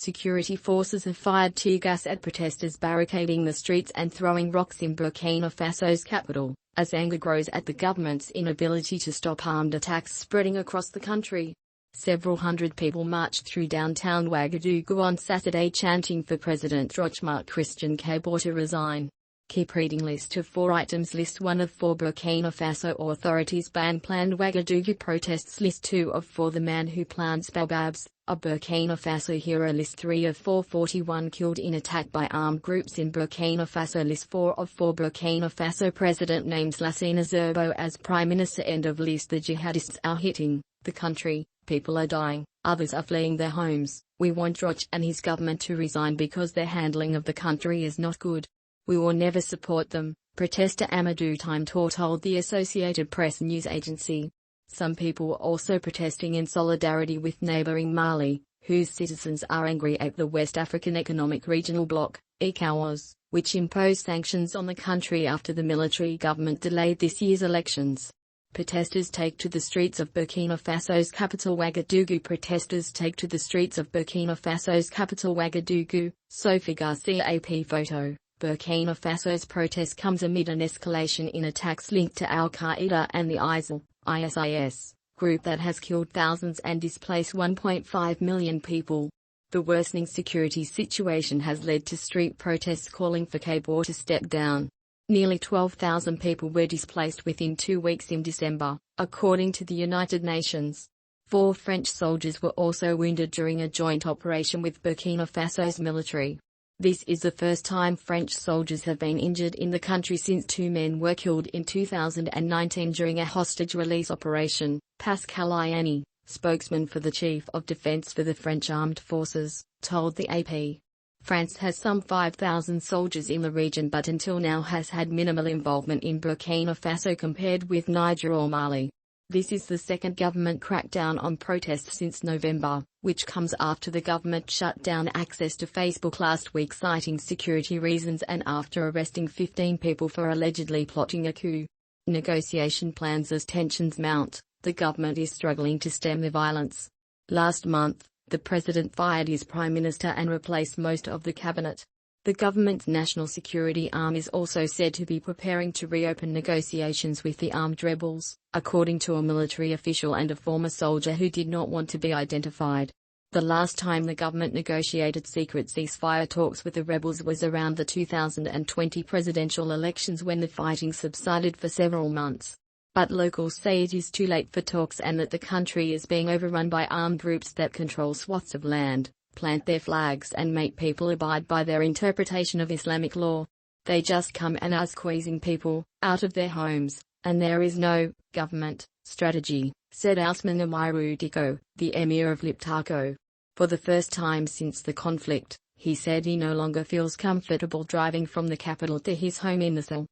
Security forces have fired tear gas at protesters barricading the streets and throwing rocks in Burkina Faso's capital, as anger grows at the government's inability to stop armed attacks spreading across the country. Several hundred people marched through downtown Ouagadougou on Saturday chanting for President Roch Christian Kabore to resign. Keep reading. List of 4 items. List 1 of 4 Burkina Faso authorities ban planned Ouagadougou protests. List 2 of 4 the man who plants baobabs, a Burkina Faso hero. List 3 of 4 41 killed in attack by armed groups in Burkina Faso. List 4 of 4 Burkina Faso president names Lassina Zerbo as prime minister. End of list. The jihadists are hitting the country, people are dying, others are fleeing their homes. We want Roch and his government to resign because their handling of the country is not good. We will never support them, protester Amadou Time-Tor told the Associated Press news agency. Some people were also protesting in solidarity with neighboring Mali, whose citizens are angry at the West African Economic Regional Bloc, ECOWAS, which imposed sanctions on the country after the military government delayed this year's elections. Protesters take to the streets of Burkina Faso's capital Ouagadougou. Protesters take to the streets of Burkina Faso's capital Ouagadougou, Sophie Garcia AP photo. Burkina Faso's protest comes amid an escalation in attacks linked to Al-Qaeda and the ISIS group that has killed thousands and displaced 1.5 million people. The worsening security situation has led to street protests calling for Kabore to step down. Nearly 12,000 people were displaced within 2 weeks in December, according to the United Nations. 4 French soldiers were also wounded during a joint operation with Burkina Faso's military. This is the first time French soldiers have been injured in the country since 2 men were killed in 2019 during a hostage release operation, Pascal Iani, spokesman for the Chief of Defense for the French Armed Forces, told the AP. France has some 5,000 soldiers in the region but until now has had minimal involvement in Burkina Faso compared with Niger or Mali. This is the second government crackdown on protests since November, which comes after the government shut down access to Facebook last week citing security reasons and after arresting 15 people for allegedly plotting a coup. Negotiation plans as tensions mount. The government is struggling to stem the violence. Last month, the president fired his prime minister and replaced most of the cabinet. The government's national security arm is also said to be preparing to reopen negotiations with the armed rebels, according to a military official and a former soldier who did not want to be identified. The last time the government negotiated secret ceasefire talks with the rebels was around the 2020 presidential elections when the fighting subsided for several months. But locals say it is too late for talks and that the country is being overrun by armed groups that control swaths of land, plant their flags and make people abide by their interpretation of Islamic law. They just come and are squeezing people out of their homes, and there is no government strategy, said Ousmane Amirou Diko, the emir of Liptako. For the first time since the conflict, he said he no longer feels comfortable driving from the capital to his home in the Sahel.